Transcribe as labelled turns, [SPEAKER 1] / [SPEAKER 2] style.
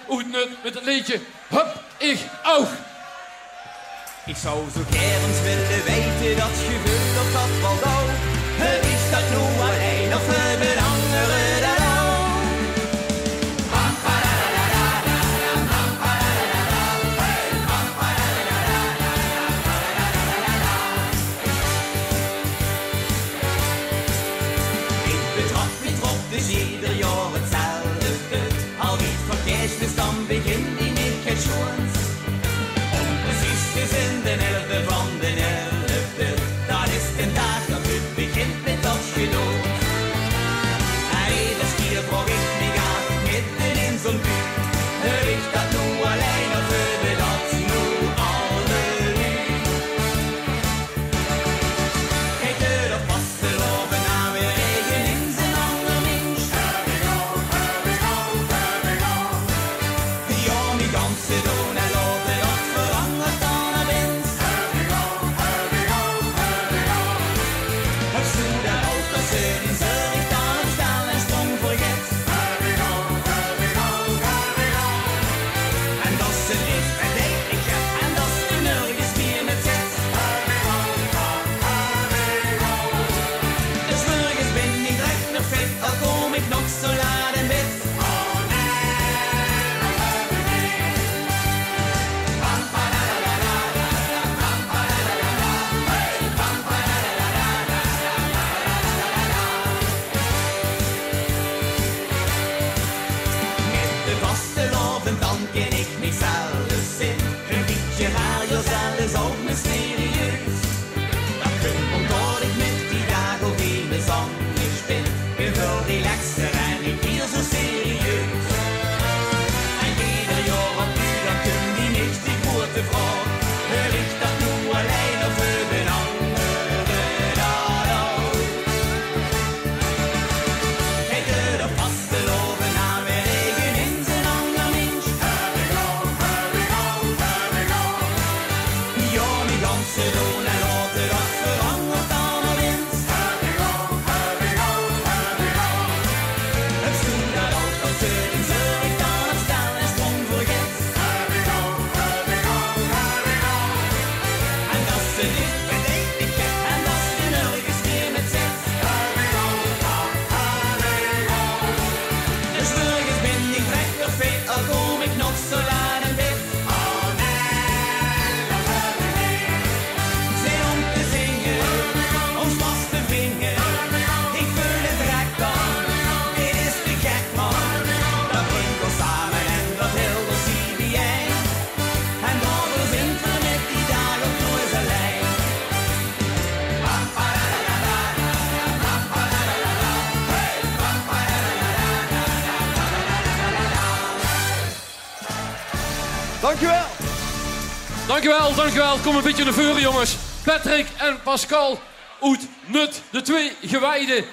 [SPEAKER 1] Oetnut met het liedje Hup, ich auch.
[SPEAKER 2] Ik zou zo gerens willen weten dat gevoel op dat Waldau. Is dat nu alleen of hebben anderen dat ook? Ik betrap me trop, dus ieder jaar hetzelfde. Al niet voor kerstmis, dan begint die met het schoons. Precies is in de 11e van de 11e. Dat is de dag dat het begint met dat genoot. En iedere keer vroeg ik me af, midden in zo'n buurt. Richt dat nu alleen of hebben dat nu alle nu? Kijk er op vasteloven aan weer regen in zijn ander mens. Ja, mi ganse doen en laten dat verandert dan een wens. Het stoel en auto zeuren, zorg dan het staan en sprong vergeet. En dat ze licht met ik heb en dat ze nergens meer met zet. Dus nergens ben ik direct nog vet, al kom ik nog zo laat in bed. Met de vaste loven dan ken ik niet zelfs zin. Een beetje raar, je zelfs ook mysterieus. Dat kunt omdat ik met die dag ook even anders ben. Ik wil relaxer en niet hier zo serieus. En ieder jaar opnieuw, dan kun die niks die grote vraag. Richt dat nu alleen of hebben anderen dat ook? Kijk er de vaste loven aan weer regen in zijn ander mens. Ja, mi ganse doen en laten dat verandert dan een wens. Het stoel dat auto zeuren, zorg dan het staan en sprong vergeet. En dat ze niet bedenkt ik heb en dat ze nergens meer met zet. Dus nergens ben ik recht of vet, al kom ik nog zo laat in bed. Zin om te zingen, ons vast te vingen. Ik voel het direct dan, dit is te gek man. Dat brengt ons samen en dat hield ons CBA. En daardoor zijn we met die dag op nooit alleen.
[SPEAKER 3] Dankjewel.
[SPEAKER 1] Dankjewel, dankjewel. Kom een beetje naar voren jongens. Patrick en Pascal Oetnut, de twee gewijden